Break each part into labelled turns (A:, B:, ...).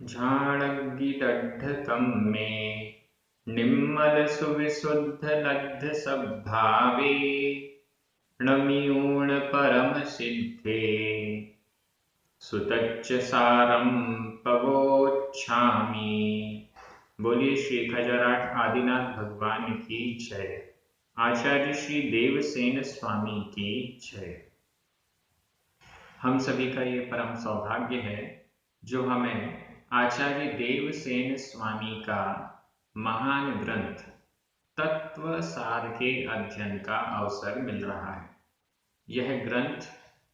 A: झाणग्गिदड्ढकं मे निम्मलसुविशुद्धलब्धसद्भावे णमीयूणपरमसिद्धे सुतच्च सारं पवोच्छामि। बोलिए श्री खजराट आदिनाथ भगवान की जय। आचार्य श्री देवसेन स्वामी की जय। हम सभी का ये परम सौभाग्य है जो हमें आचार्य देवसेन स्वामी का महान ग्रंथ तत्व सार के अध्ययन का अवसर मिल रहा है। यह ग्रंथ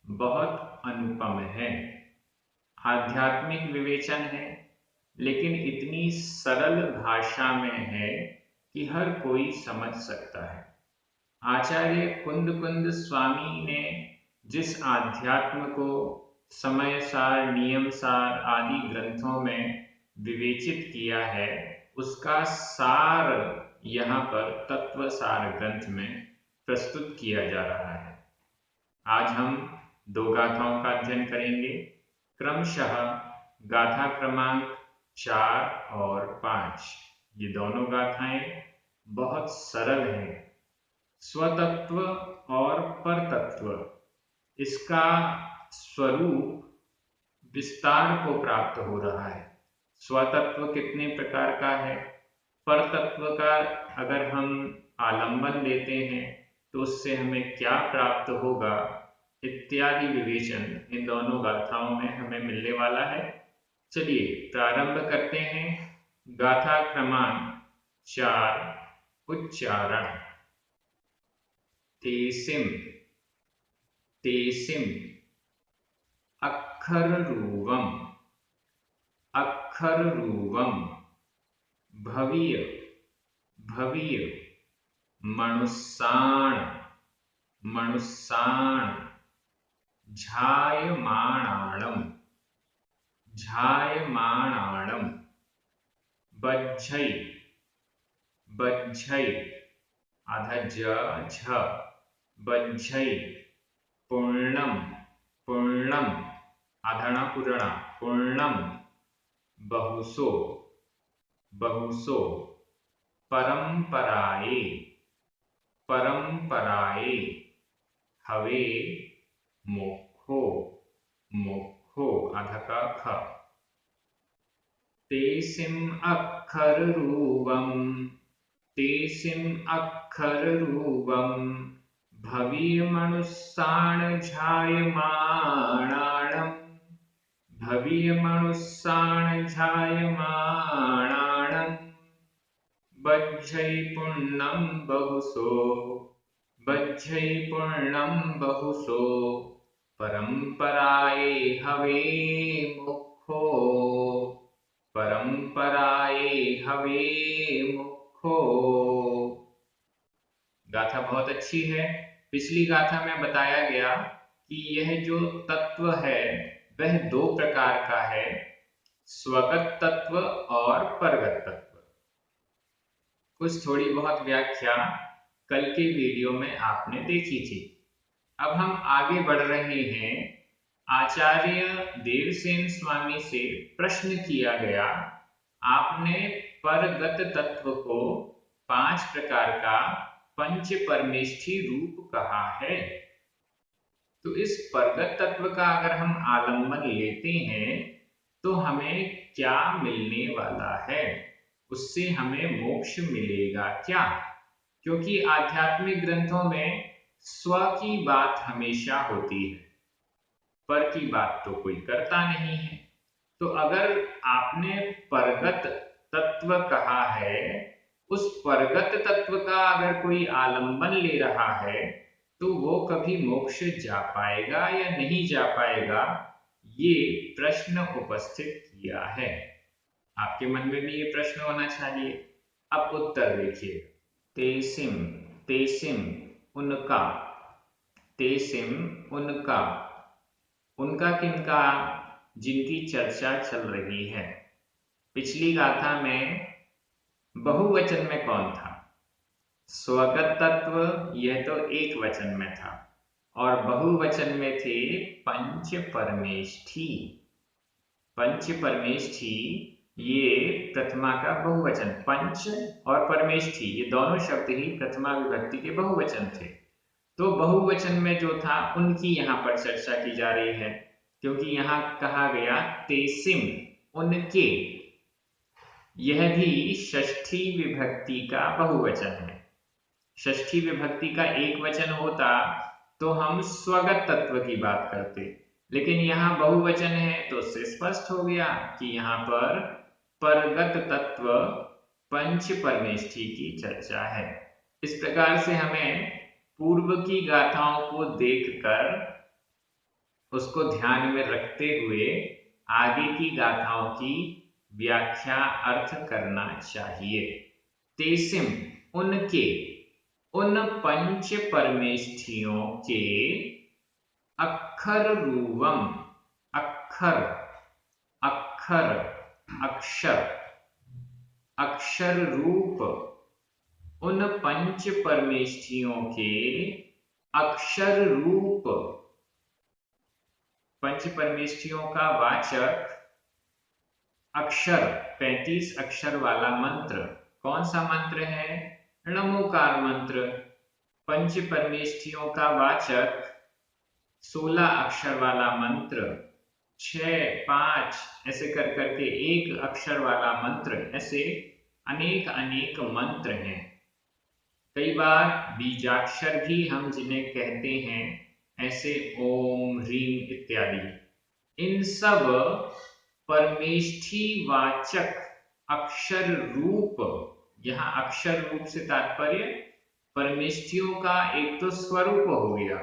A: बहुत अनुपम है, आध्यात्मिक विवेचन है, लेकिन इतनी सरल भाषा में है कि हर कोई समझ सकता है। आचार्य कुंद कुंद स्वामी ने जिस आध्यात्म को समय सार, नियम सार आदि ग्रंथों में विवेचित किया है, उसका सार यहाँ पर तत्व सार ग्रंथ में प्रस्तुत किया जा रहा है। आज हम दो गाथाओं का अध्ययन करेंगे, क्रमशः गाथा क्रमांक 4 और 5। ये दोनों गाथाएं बहुत सरल हैं। स्वतत्व और परतत्व, इसका स्वरूप विस्तार को प्राप्त हो रहा है। स्वतत्व कितने प्रकार का है, परतत्व का अगर हम आलंबन लेते हैं तो उससे हमें क्या प्राप्त होगा इत्यादि विवेचन इन दोनों गाथाओं में हमें मिलने वाला है। चलिए प्रारंभ करते हैं। गाथा क्रमांक 4, उच्चारण। तेसिम तेसिम अक्षररूवम अक्षररूवम भवीय भवीय मनुस्साण मनुस्साण झायमाणाणम झायमाणाणम बज्झै बज्झै आधा झ बज्झै पूर्णम पूर्णम आधा पूर्णा पूर्णम बहुसो बहुसो परंपराये परंपराये हवे मोक्षो मोक्षो आधा का ख तेसिम अक्षररूपम तेसिम अक्षररूपम भवीयमनुस्साण झायमाणाणम् भवीयमनुस्साण झायमाणाणम् बज्झै पूर्णं बहुसो बज्झै पूर्णं बहुसो परंपराये हवे मुखो परंपराये हवे मुखो। गाथा बहुत अच्छी है। पिछली गाथा में बताया गया कि यह जो तत्व है वह दो प्रकार का है, स्वगत तत्व और परगत तत्व। कुछ थोड़ी बहुत व्याख्या कल के वीडियो में आपने देखी थी। अब हम आगे बढ़ रहे हैं। आचार्य देवसेन स्वामी से प्रश्न किया गया, आपने परगत तत्व को 5 प्रकार का पंच परमेष्ठी रूप कहा है, तो इस परगत तत्व का अगर हम आलंबन लेते हैं तो हमें क्या मिलने वाला है, उससे हमें मोक्ष मिलेगा क्या? क्योंकि आध्यात्मिक ग्रंथों में स्व की बात हमेशा होती है, पर की बात तो कोई करता नहीं है। तो अगर आपने परगत तत्व कहा है, उस परगत तत्व का अगर कोई आलंबन ले रहा है तो वो कभी मोक्ष जा पाएगा या नहीं जा पाएगा, ये प्रश्न उपस्थित किया है। आपके मन में भी ये प्रश्न होना चाहिए। अब उत्तर देखिए। तेसिम तेसिम उनका तेसिम उनका उनका किनका, जिनकी चर्चा चल रही है। पिछली गाथा में बहुवचन में कौन था? स्वगत तत्व, यह तो एक वचन में था, और बहुवचन में थे पंच परमेष्ठी। पंच परमेष्ठी ये प्रथमा का बहुवचन, पंच और परमेष्ठी ये दोनों शब्द ही प्रथमा विभक्ति के बहुवचन थे। तो बहुवचन में जो था उनकी यहाँ पर चर्चा की जा रही है, क्योंकि यहाँ कहा गया तेसिम, उनके। यह भी षष्ठी विभक्ति का बहुवचन है। षष्ठी विभक्ति का एक वचन होता तो हम स्वगत तत्व की बात करते, लेकिन यहाँ बहुवचन है तो उससे स्पष्ट हो गया कि यहाँ पर परगत तत्व पंच परमेष्ठी की चर्चा है। इस प्रकार से हमें पूर्व की गाथाओं को देखकर उसको ध्यान में रखते हुए आगे की गाथाओं की व्याख्या अर्थ करना चाहिए। तेसिम, उनके, उन पंच परमेष्ठियों के अक्षर रूपम, अक्षर, अक्षर, अक्षर, अक्षर रूप, उन पंच परमेष्ठियों के अक्षर रूप। पंच परमेष्ठियों का वाचक अक्षर, 35 अक्षर वाला मंत्र। कौन सा मंत्र है? णमोकार मंत्र। पंच परमेष्ठियों का वाचक 16 अक्षर वाला मंत्र, 6, 5 ऐसे कर करके एक अक्षर वाला मंत्र, ऐसे अनेक अनेक मंत्र हैं। कई बार बीजाक्षर भी हम जिन्हें कहते हैं, ऐसे ओम, ह्रीम इत्यादि। इन सब परमेष्ठी वाचक अक्षर रूप, यहाँ अक्षर रूप से तात्पर्य परमेष्ठियों का एक तो स्वरूप हो गया,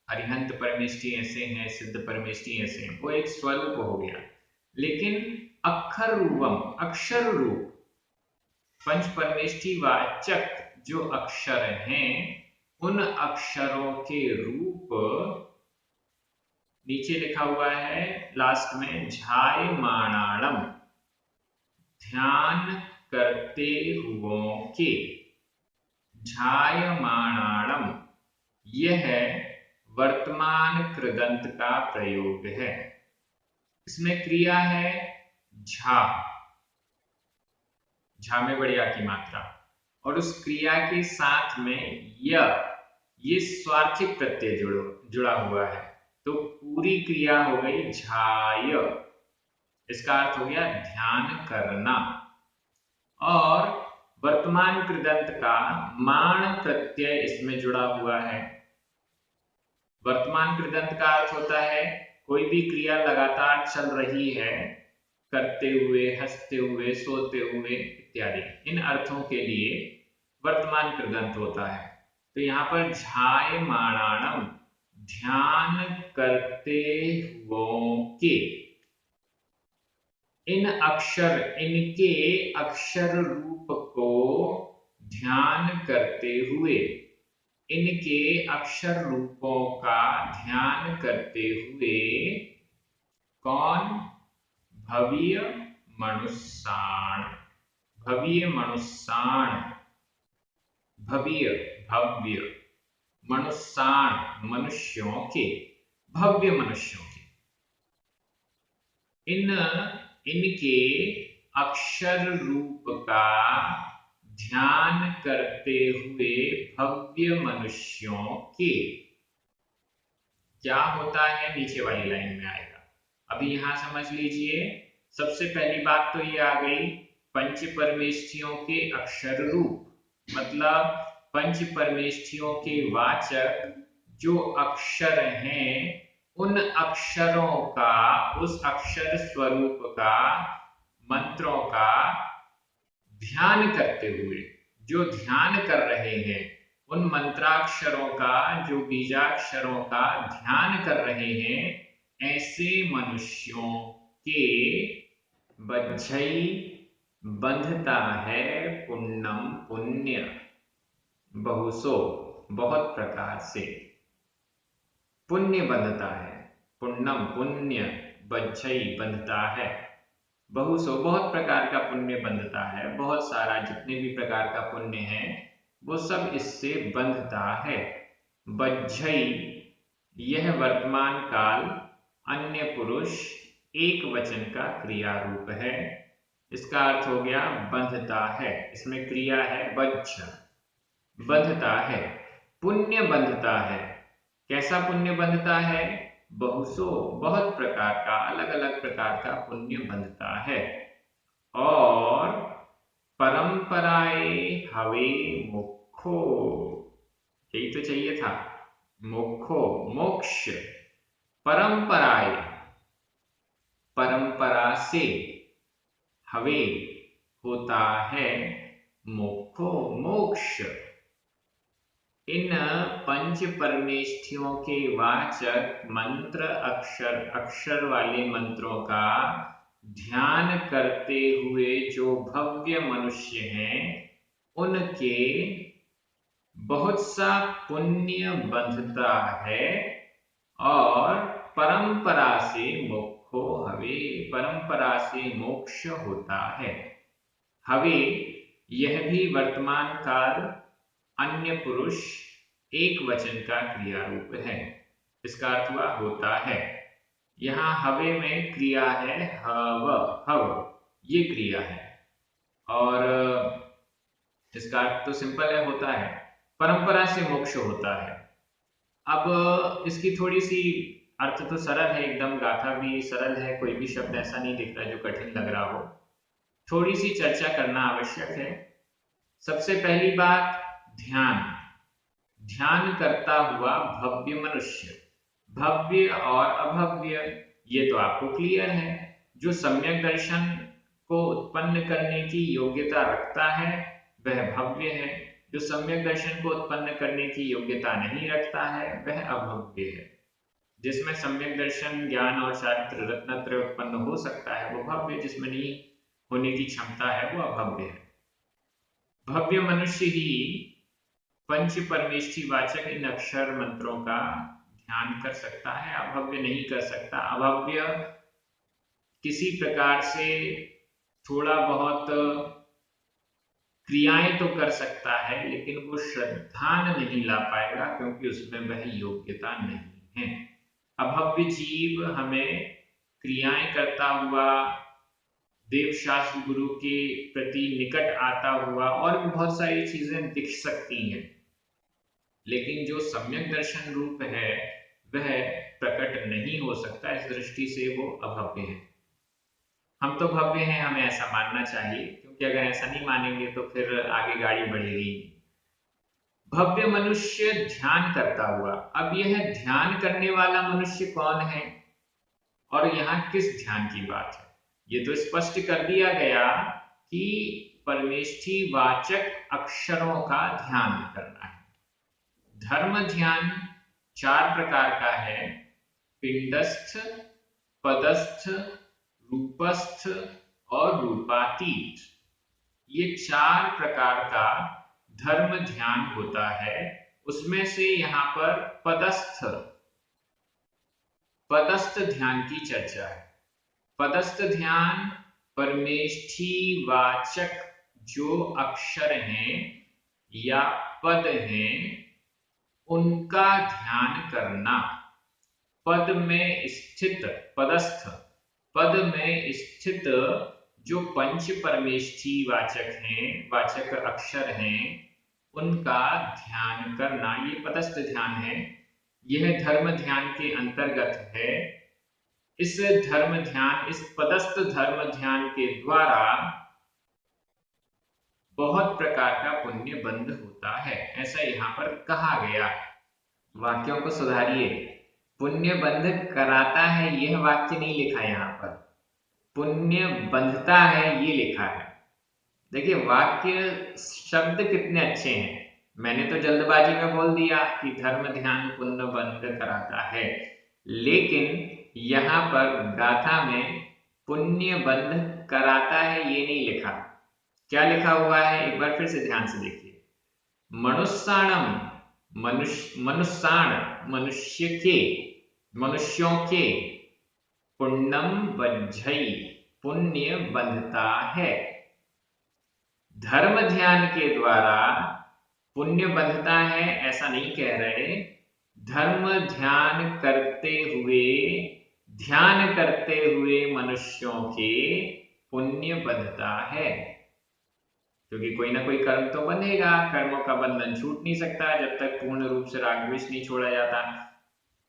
A: अरिहंत परमेष्ठी ऐसे हैं, सिद्ध परमेष्ठी ऐसे हैं, वो एक स्वरूप हो गया। लेकिन अक्षर रूपम, अक्षर रूप, पंच परमेष्ठी वाचक जो अक्षर हैं, उन अक्षरों के रूप नीचे लिखा हुआ है लास्ट में, झायमाणाणम, ध्यान करते हुओं के, झायमाणाणम, यह वर्तमान कृदंत का प्रयोग है। इसमें क्रिया है झा, झा में बढ़िया की मात्रा, और उस क्रिया के साथ में ये स्वार्थिक प्रत्यय जुड़ा हुआ है, तो पूरी क्रिया हो गई झाय। इसका अर्थ हो गया ध्यान करना। और वर्तमान कृदंत का माण प्रत्यय इसमें जुड़ा हुआ है। वर्तमान कृदंत का अर्थ होता है कोई भी क्रिया लगातार चल रही है, करते हुए, हंसते हुए, सोते हुए इत्यादि। इन अर्थों के लिए वर्तमान कृदंत होता है। तो यहाँ पर झायमाणाणम, ध्यान करते हुओं के, इन अक्षर, इनके अक्षर रूप को ध्यान करते हुए, इनके अक्षर रूपों का ध्यान करते हुए, कौन? भव्य मनुष्याण, भव्य मनुष्याण, भव्य, भव्य, मनुष्याण, मनुष्यों के, भव्य मनुष्यों के, इनके अक्षर रूप का ध्यान करते हुए भव्य मनुष्यों के। क्या होता है नीचे वाली लाइन में आएगा, अभी यहां समझ लीजिए। सबसे पहली बात तो ये आ गई, पंच परमेष्ठियों के अक्षर रूप, मतलब पंच परमेष्ठियों के वाचक जो अक्षर हैं, उन अक्षरों का, उस अक्षर स्वरूप का, मंत्रों का ध्यान करते हुए, जो ध्यान कर रहे हैं, उन मंत्राक्षरों का, जो बीजाक्षरों का ध्यान कर रहे हैं, ऐसे मनुष्यों के बज्झई बंधता है पुण्यम, पुण्य, बहुसो, बहुत प्रकार से, पुण्य बंधता है, पुण्यम, पुण्य, बज्झई बंधता है, बहुसो, बहुत प्रकार का पुण्य बंधता है, बहुत सारा जितने भी प्रकार का पुण्य है वो सब इससे बंधता है। बज्झई, यह वर्तमान काल अन्य पुरुष एक वचन का क्रिया रूप है। इसका अर्थ हो गया बंधता है, इसमें क्रिया है बज्झ, बंधता है। पुण्य बंधता है, कैसा पुण्य बंधता है? बहुसो, बहुत प्रकार का, अलग अलग प्रकार का पुण्य बंधता है। और परंपराए हवे मोक्षो, यही तो चाहिए था, मोक्षो, मोक्ष। परंपराए, परंपरा से, हवे होता है, मोक्षो मोक्ष। इन पंच परमेष्ठियों के वाचक मंत्र अक्षर वाले मंत्रों का ध्यान करते हुए जो भव्य मनुष्य हैं, उनके बहुत सा पुण्य बंधता है। और परंपरा से मोक्षो हवे, परंपरा से मोक्ष होता है। हवे, यह भी वर्तमान काल अन्य पुरुष एक वचन का क्रिया रूप है। इसका अर्थ हुआ होता है। यहां हवे में क्रिया है हव, हव ये क्रिया है, और इसका अर्थ तो सिंपल है, होता है। परंपरा से मोक्ष होता है। अब इसकी थोड़ी सी अर्थ तो सरल है, एकदम गाथा भी सरल है, कोई भी शब्द ऐसा नहीं दिख रहा जो कठिन लग रहा हो। थोड़ी सी चर्चा करना आवश्यक है। सबसे पहली बात, ध्यान, ध्यान करता हुआ भव्य मनुष्य। भव्य और अभव्य ये तो आपको क्लियर है। जो सम्यक दर्शन को उत्पन्न करने की योग्यता रखता है वह भव्य है, जो सम्यक दर्शन को उत्पन्न करने की योग्यता नहीं रखता है वह अभव्य है। जिसमें सम्यक दर्शन, ज्ञान और चारित्र रत्नत्रय उत्पन्न हो सकता है वो भव्य, जिसमें नहीं होने की क्षमता है वो अभव्य है। भव्य मनुष्य ही पंच परमेष्ठी वाचक इन अक्षर मंत्रों का ध्यान कर सकता है, अभव्य नहीं कर सकता। अभव्य किसी प्रकार से थोड़ा बहुत क्रियाएं तो कर सकता है, लेकिन वो श्रद्धान नहीं ला पाएगा क्योंकि उसमें वह योग्यता नहीं है। अभव्य जीव हमें क्रियाएं करता हुआ, देव शास्त्र गुरु के प्रति निकट आता हुआ और भी बहुत सारी चीजें दिख सकती हैं, लेकिन जो सम्यक दर्शन रूप है वह प्रकट नहीं हो सकता। इस दृष्टि से वो अभव्य है। हम तो भव्य हैं, हमें ऐसा मानना चाहिए, क्योंकि अगर ऐसा नहीं मानेंगे तो फिर आगे गाड़ी बढ़ेगी। भव्य मनुष्य ध्यान करता हुआ। अब यह ध्यान करने वाला मनुष्य कौन है और यहाँ किस ध्यान की बात है? ये तो स्पष्ट कर दिया गया कि परमेष्ठी वाचक अक्षरों का ध्यान करना है। धर्म ध्यान 4 प्रकार का है, पिंडस्थ, पदस्थ, रूपस्थ और रूपातीत। ये 4 प्रकार का धर्म ध्यान होता है। उसमें से यहाँ पर पदस्थ ध्यान की चर्चा है। पदस्थ ध्यान परमेष्ठी वाचक जो अक्षर हैं या पद हैं उनका ध्यान करना। पद में स्थित, पदस्थ पद में स्थित जो पंच परमेष्ठी वाचक हैं, वाचक अक्षर हैं, उनका ध्यान करना, ये पदस्थ ध्यान है। यह धर्म ध्यान के अंतर्गत है। इस धर्म ध्यान, इस पदस्थ धर्म ध्यान के द्वारा बहुत प्रकार का पुण्य बंध होता है, ऐसा यहाँ पर कहा गया। वाक्यों को सुधारिए। पुण्य बंध कराता है यह वाक्य नहीं लिखा यहाँ पर, पुण्य बंधता है ये लिखा है। देखिए वाक्य शब्द कितने अच्छे हैं। मैंने तो जल्दबाजी में बोल दिया कि धर्म ध्यान पुण्य बंध कराता है, लेकिन यहाँ पर गाथा में पुण्य बंध कराता है ये नहीं लिखा। क्या लिखा हुआ है एक बार फिर से ध्यान से देखिए। मनुष्याणम, मनुष्याण मनुष्य के, मनुष्यों के, पुण्यम बज्झई पुण्य बंधता है। धर्म ध्यान के द्वारा पुण्य बंधता है ऐसा नहीं कह रहे, धर्म ध्यान करते हुए ध्यान करते हुए मनुष्यों के पुण्य बंधता है, क्योंकि कोई ना कोई कर्म तो बंधेगा, कर्मों का बंधन छूट नहीं सकता जब तक पूर्ण रूप से राग द्वेष नहीं छोड़ा जाता,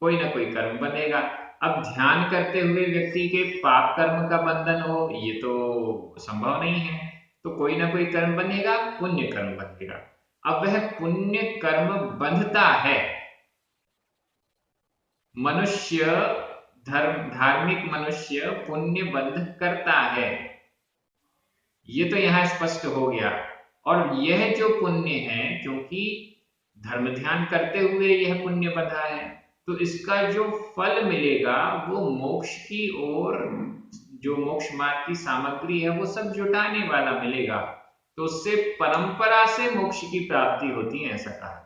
A: कोई ना कोई कर्म बंधेगा। अब ध्यान करते हुए व्यक्ति के पाप कर्म का बंधन हो, ये तो संभव नहीं है, तो कोई ना कोई कर्म बंधेगा, पुण्य कर्म बंधेगा। अब वह पुण्य कर्म बंधता है, मनुष्य धार्मिक मनुष्य पुण्य बंध करता है, ये तो यहां स्पष्ट हो गया। और यह जो पुण्य है, क्योंकि धर्म ध्यान करते हुए यह पुण्य बंधा है, तो इसका जो फल मिलेगा वो मोक्ष की ओर, जो मोक्ष मार्ग की सामग्री है वो सब जुटाने वाला मिलेगा, तो उससे परंपरा से मोक्ष की प्राप्ति होती है, ऐसा कहा।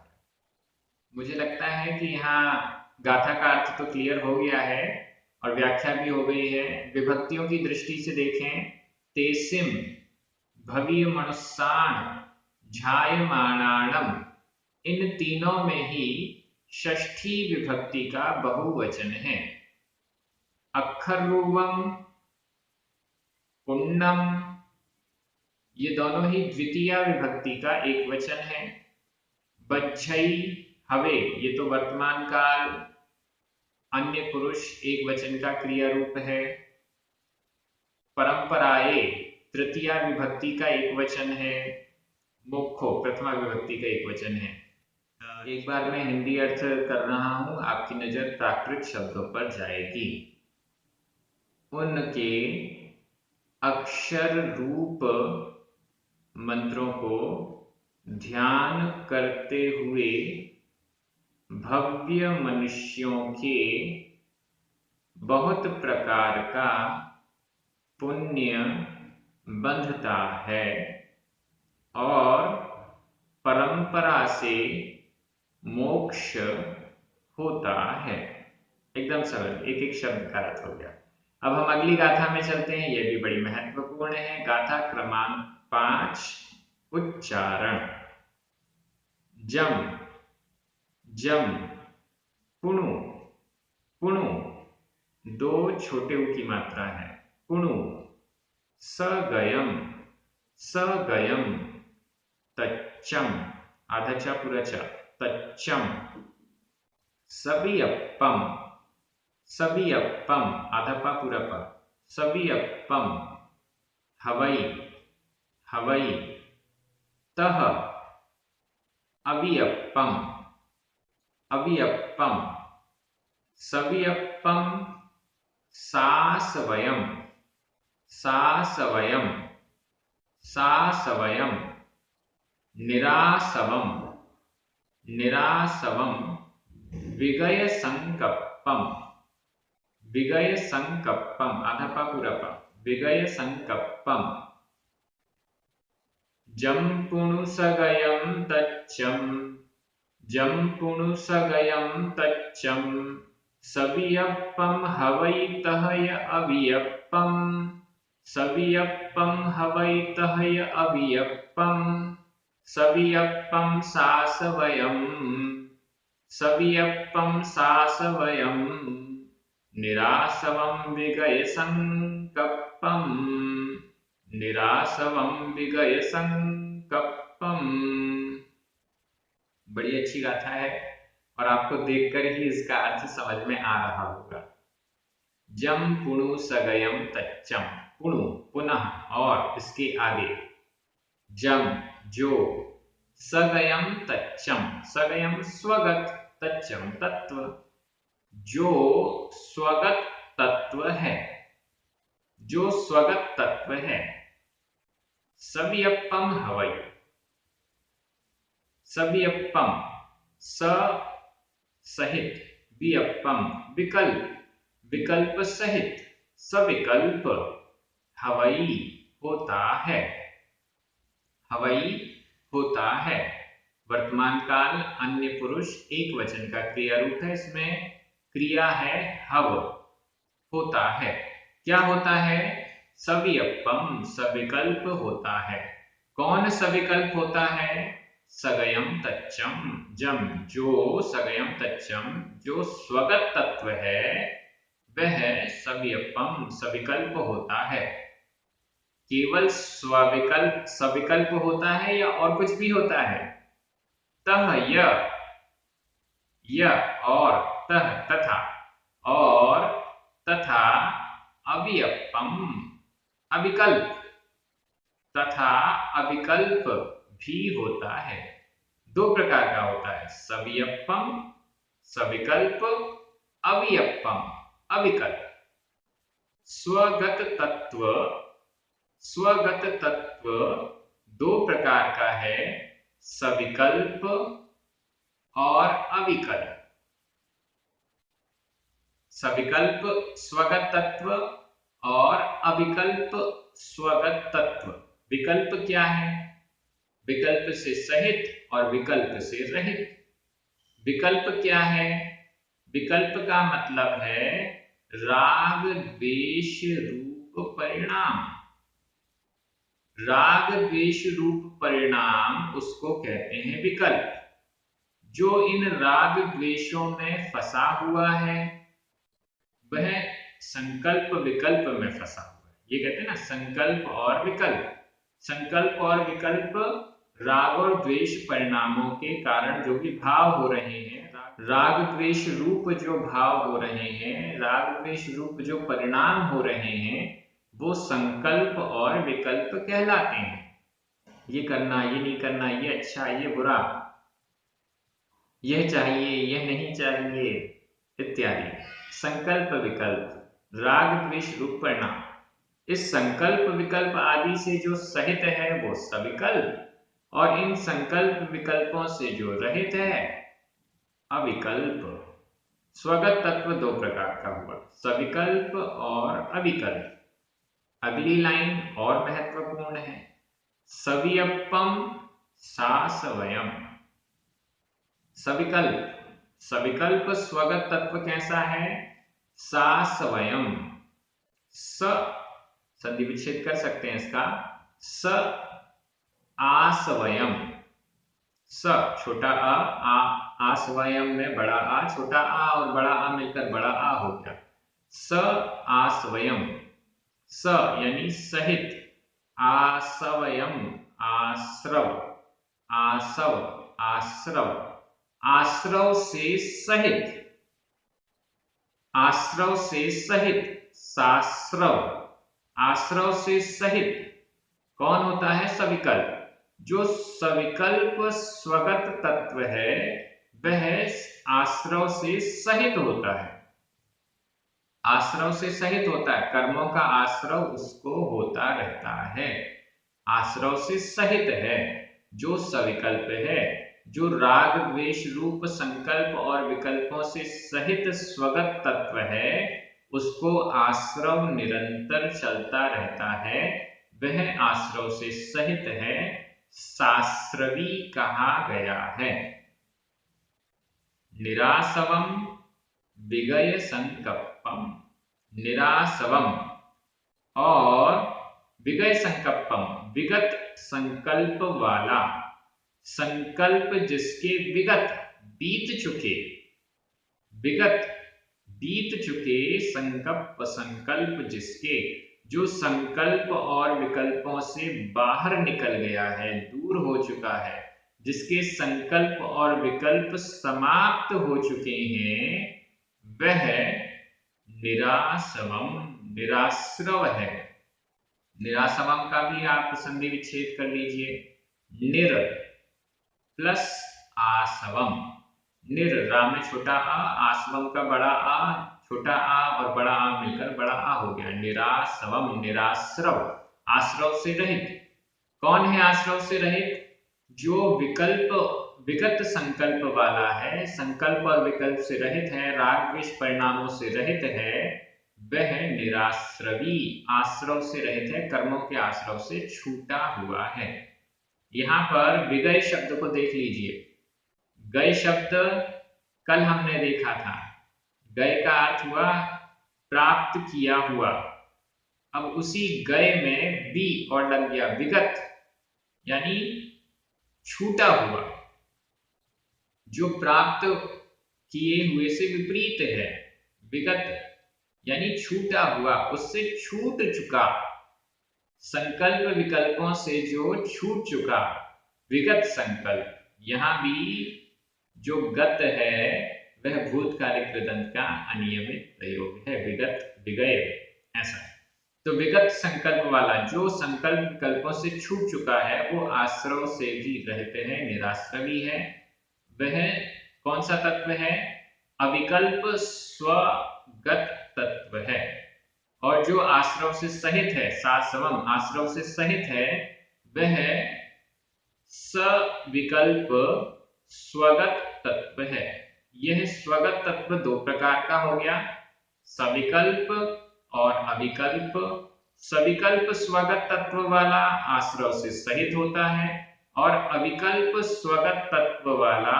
A: मुझे लगता है कि यहाँ गाथा का अर्थ तो क्लियर हो गया है और व्याख्या भी हो गई है। विभक्तियों की दृष्टि से देखें, तेसिम भवीय मनुष्याण झायमाणाणम, इन तीनों में ही षष्ठी विभक्ति का बहुवचन है। अक्षरूवम, पुण्यम, ये दोनों ही द्वितीय विभक्ति का एक वचन है। बच्छई हवे, ये तो वर्तमान काल, अन्य पुरुष एक वचन का क्रिया रूप है। परंपराए तृतीय विभक्ति का एक वचन है। मोक्षो प्रथमा विभक्ति का एक वचन है। एक बार मैं हिंदी अर्थ कर रहा हूं, आपकी नजर प्राकृत शब्दों पर जाएगी। उनके अक्षर रूप मंत्रों को ध्यान करते हुए भव्य मनुष्यों के बहुत प्रकार का पुण्य बंधता है और परंपरा से मोक्ष होता है। एकदम सरल, एक एक शब्द का अर्थ हो गया। अब हम अगली गाथा में चलते हैं, यह भी बड़ी महत्वपूर्ण है। गाथा क्रमांक 5, उच्चारण। जम, जम, पुणु, पुणु, दो छोटे उ की मात्रा है, पुणु। सगयम, सगयम, तच्चम, आधा चा पूरा चा, तच्चम। सवियप्पम, सवियप्पम, आधा पा पूरा पा, सवियप्पम। हवई, हवई। तह, अवियप्पम, अवियप्पम। सवियप्पम, सासवयम, सासवयम, सासवयम। निरासवम, निरासवम। विगय संकप्पम, विगय संकप्पम, आधा पा पूरा पा, विगय संकप्पम। जम पुणु सगयम तच्चम, जम पुणु सगयम तच्चम। सवियप्पम हवै तहय अवियप्पम, सवियप्पम हवै तहय अवियप्पम। सवियप्पम सासवयम, सवियप्पम सासवयम। निरासवम विगय संकप्पम, निरासवम विगय संकप्पम। बड़ी अच्छी गाथा है और आपको देखकर ही इसका अर्थ समझ में आ रहा होगा। जम पुणु सगयम तच्चम, पुणु पुनः और इसके आगे, जम जो, सगयम तच्चम, सगयम स्वगत, तच्चम तत्व, जो स्वगत तत्व है, जो स्वगत तत्व है। सवियप्पम हवै, सवियप्पम, स सहित, वियप्पम विकल्प, विकल्प सहित, सविकल्प। हवई होता है, हवई होता है। वर्तमान काल अन्य पुरुष एक वचन का क्रिया रूप है, इसमें क्रिया है हव, होता है। क्या होता है? सवियप्पम, सविकल्प होता है। कौन सविकल्प होता है? सगयम तच्चम, जम जो, सगयम तच्चम जो स्वगत तत्व है वह सव्यपम सविकल्प होता है। केवल सविकल्प होता है या और कुछ भी होता है? तह य और तह तथा और तथा अवियपम अविकल्प तथा अविकल्प भी होता है। दो प्रकार का होता है, सवियपम सविकल्प, अवियपम अविकल्प। स्वगत तत्व दो प्रकार का है, सविकल्प और अविकल्प। सविकल्प स्वगत तत्व और अविकल्प स्वगत तत्व। विकल्प क्या है? विकल्प से सहित और विकल्प से रहित। विकल्प क्या है? विकल्प का मतलब है राग द्वेष रूप परिणाम। राग द्वेष रूप परिणाम उसको कहते हैं विकल्प। जो इन राग द्वेषों में फंसा हुआ है वह संकल्प विकल्प में फंसा हुआ है। ये कहते हैं ना संकल्प और विकल्प। संकल्प और विकल्प राग और द्वेष परिणामों के कारण जो भी भाव हो रहे हैं, राग द्वेष रूप जो भाव हो रहे हैं, राग द्वेष रूप जो परिणाम हो रहे हैं, वो संकल्प और विकल्प कहलाते हैं। ये करना, ये नहीं करना, ये अच्छा, ये बुरा, यह चाहिए, यह नहीं चाहिए इत्यादि। संकल्प विकल्प राग द्वेष रूप परिणाम। इस संकल्प विकल्प आदि से जो सहित है वो सविकल्प, और इन संकल्प विकल्पों से जो रहित है अविकल्प। स्वगत तत्व दो प्रकार का हुआ, सविकल्प और अविकल्प। अगली लाइन और महत्वपूर्ण है, सवियपम सासवयम। सविकल्प सविकल्प स्वगत तत्व कैसा है? सासवयम। स संधि विच्छेद कर सकते हैं इसका, स आसवयम। स छोटा आ आसवयम में बड़ा आ, छोटा आ और बड़ा आ मिलकर बड़ा आ हो गया। स आसवयम। स यानी सहित, आसवयम आश्रव, आसव आश्रव, आश्रव से सहित, आश्रव से सहित, साश्रव, आश्रव से सहित कौन होता है? सविकल्प। जो सविकल्प स्वगत तत्व है वह आश्रव से सहित होता है। आश्रव से सहित होता है, कर्मों का आश्रव उसको होता रहता है, आश्रव से सहित है। जो सविकल्प है, जो राग द्वेष रूप संकल्प और विकल्पों से सहित स्वगत तत्व है, उसको आश्रव निरंतर चलता रहता है, वह आश्रव से सहित है, शास्त्रवी कहा गया है। निरासवम विगय संकल्पम। निरासवम और विगय संकल्पम, विगत संकल्प वाला, संकल्प जिसके विगत बीत चुके, विगत बीत चुके संकल्प जिसके, जो संकल्प और विकल्पों से बाहर निकल गया है, दूर हो चुका है, जिसके संकल्प और विकल्प समाप्त हो चुके हैं, वह निरासवम निराश्रव है। निरासवम का भी आप संधि विच्छेद कर लीजिए, निर प्लस आसवम। निर राम में छोटा आ, आसवम का बड़ा आ, छोटा आ और बड़ा आ मिलकर बड़ा आ हो गया, निरासवम निराश्रव, आश्रव से रहित। कौन है आश्रव से रहित? जो विगत संकल्प वाला है, संकल्प और विकल्प से रहित है, राग द्वेष परिणामों से रहित है, वह निराश्रवी, आश्रव से रहित है, कर्मों के आश्रव से छूटा हुआ है। यहां पर विगय शब्द को देख लीजिए। गय शब्द कल हमने देखा था, गय का अर्थ हुआ प्राप्त किया हुआ। अब उसी गय में बी और लग गया, विगत यानी छूटा हुआ, जो प्राप्त किए हुए से विपरीत है, विगत यानी छूटा हुआ, उससे छूट चुका, संकल्प विकल्पों से जो छूट चुका, विगत संकल्प। यहां भी जो गत है वह भूतकालिक कृदंत का अनियमित प्रयोग है, विगत विगय ऐसा। तो विगत संकल्प वाला जो संकल्प विकल्पों से छूट चुका है वो आश्रव से भी रहित है, निराश्रवी है। वह कौन सा तत्व है? अविकल्प स्वगत तत्व है। और जो आश्रव से सहित है, सासवम आश्रव से सहित है, वह सविकल्प स्वगत तत्व है। यह स्वगत तत्व दो प्रकार का हो गया, सविकल्प और अविकल्प। सविकल्प स्वगत तत्व वाला आश्रव से सहित होता है और अविकल्प स्वगत तत्व वाला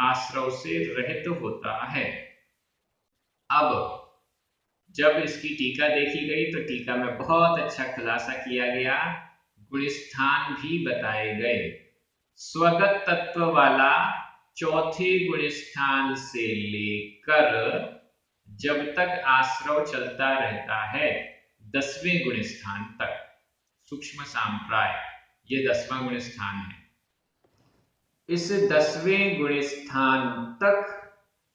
A: आश्रव से रहित होता है। अब जब इसकी टीका देखी गई तो टीका में बहुत अच्छा खुलासा किया गया, गुणस्थान भी बताए गए। स्वगत तत्व वाला चौथे गुणस्थान से लेकर जब तक आश्रव चलता रहता है 10वें गुणस्थान तक, सूक्ष्म साम्प्राय ये 10वां गुणस्थान है। इस 10वें गुणस्थान तक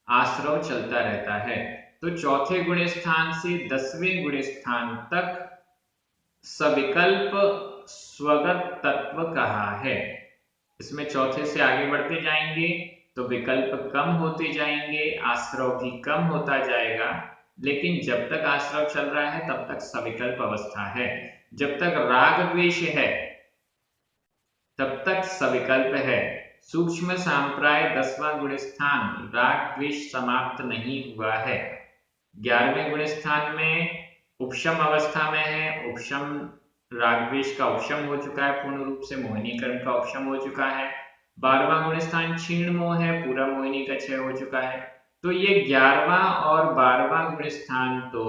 A: आश्रव चलता रहता है। तो चौथे गुणस्थान से 10वें गुणस्थान तक सविकल्प स्वगत तत्व कहा है। इसमें चौथे से आगे बढ़ते जाएंगे तो विकल्प कम होते जाएंगे, आश्रव भी कम होता जाएगा, लेकिन जब तक आश्रव चल रहा है तब तक सविकल्प अवस्था है। जब तक राग द्वेष है तब तक सविकल्प है। सूक्ष्म साम्प्राय 10वां गुणस्थान, राग द्वेष समाप्त नहीं हुआ है। 11वें गुणस्थान में उपशम अवस्था में है, उपशम राग द्वेष का उपशम हो चुका है, पूर्ण रूप से मोहिनी कर्म का उपशम हो चुका है। 12वां गुणस्थान क्षीण मोह है, पूरा मोहिनी का क्षय हो चुका है। तो ये 11वां और 12वां गुणस्थान तो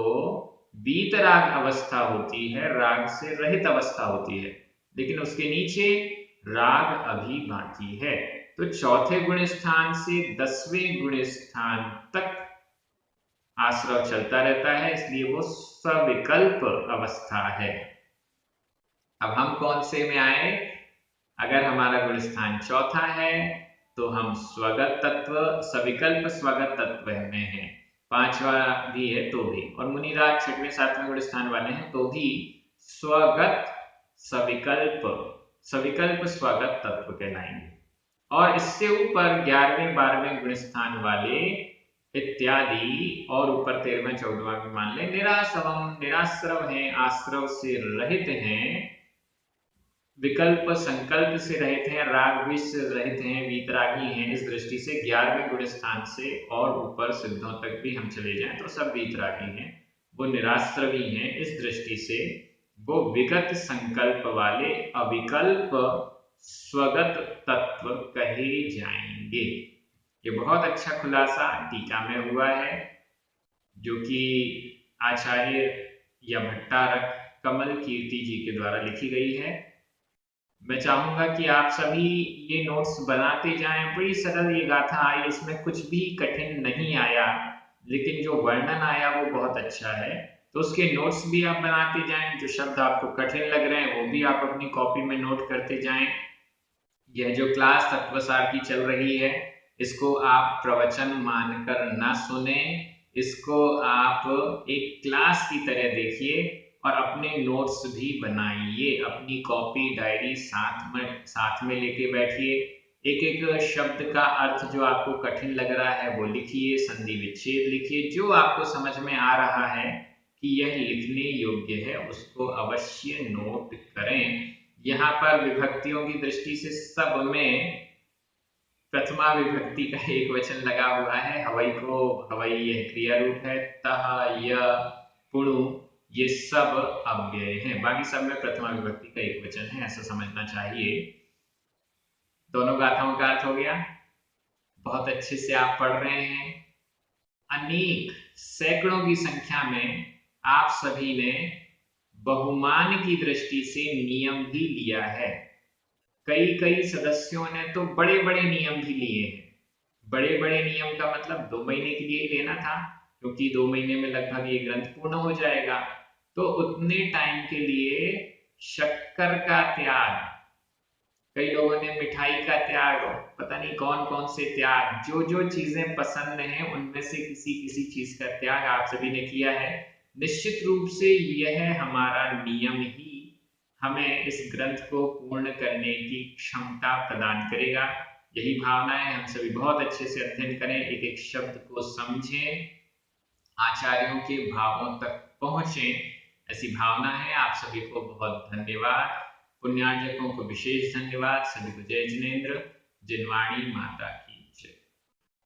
A: वीतराग अवस्था होती है, राग से रहित अवस्था होती है, लेकिन उसके नीचे राग अभी बाकी है। तो चौथे गुणस्थान से 10वें गुणस्थान तक आश्रव चलता रहता है, इसलिए वो सविकल्प अवस्था है। अब हम कौन से में आए? अगर हमारा गुणस्थान चौथा है तो हम स्वगत तत्व, सविकल्प स्वगत तत्व में है, 5वां भी है तो भी, और मुनिराज 6वें 7वें गुणस्थान वाले हैं तो भी स्वगत सविकल्प, सविकल्प स्वगत तत्व कहलाएंगे। और इससे ऊपर 11वें 12वें गुणस्थान वाले इत्यादि, और ऊपर 13वां 14वां भी मान ले, निराश्रवम निराश्रव हैं, आश्रव से रहित हैं, विकल्प संकल्प से रहित हैं, राग द्वेष से रहित हैं, वीतरागी हैं। इस दृष्टि से 11वें गुणस्थान से और ऊपर सिद्धों तक भी हम चले जाएं तो सब वीतरागी हैं, वो निराश्रवी हैं। इस दृष्टि से वो विगत संकल्प वाले अविकल्प स्वगत तत्व कहे जाएंगे। ये बहुत अच्छा खुलासा टीका में हुआ है, जो कि आचार्य या भट्टारक कमल कीर्ति जी के द्वारा लिखी गई है। मैं चाहूंगा कि आप सभी ये नोट्स बनाते जाएं। बड़ी सरल ये गाथा आई, इसमें कुछ भी कठिन नहीं आया, लेकिन जो वर्णन आया वो बहुत अच्छा है। तो उसके नोट्स भी आप बनाते जाएं, जो शब्द आपको कठिन लग रहे हैं वो भी आप अपनी कॉपी में नोट करते जाएं। यह जो क्लास तत्वसार की चल रही है, इसको आप प्रवचन मानकर ना सुने, इसको आप एक क्लास की तरह देखिए और अपने नोट्स भी बनाइए, अपनी कॉपी डायरी साथ में लेके बैठिए। एक एक शब्द का अर्थ जो आपको कठिन लग रहा है वो लिखिए, संधि विच्छेद लिखिए, जो आपको समझ में आ रहा है कि यह लिखने योग्य है उसको अवश्य नोट करें। यहाँ पर विभक्तियों की दृष्टि से सब में प्रथमा विभक्ति का एक वचन लगा हुआ है, हवई को हवई यह क्रिया रूप है, तह य पुणु ये सब अव्यय हैं, बाकी सब में प्रथमा विभक्ति का एक वचन है, ऐसा समझना चाहिए। दोनों गाथाओं का अर्थ हो गया, बहुत अच्छे से आप पढ़ रहे हैं। अनेक सैकड़ों की संख्या में आप सभी ने बहुमान की दृष्टि से नियम भी लिया है। कई सदस्यों ने तो बड़े बड़े नियम भी लिए हैं। बड़े बड़े नियम का मतलब 2 महीने के लिए ही लेना था, क्योंकि 2 महीने में लगभग ये ग्रंथ पूर्ण हो जाएगा। तो उतने टाइम के लिए शक्कर का त्याग, कई लोगों ने मिठाई का त्याग, पता नहीं कौन कौन से त्याग, जो जो चीजें पसंद हैं उनमें से किसी किसी चीज का त्याग आप सभी ने किया है। निश्चित रूप से यह हमारा नियम ही हमें इस ग्रंथ को पूर्ण करने की क्षमता प्रदान करेगा। यही भावना है, हम सभी बहुत अच्छे से अध्ययन करें, एक एक शब्द को समझें, आचार्यों के भावों तक पहुंचें, ऐसी भावना है। आप सभी को बहुत धन्यवाद। पुण्यार्जकों को विशेष धन्यवाद। सभी को जय जिनेन्द्र। जिनवाणी माता की।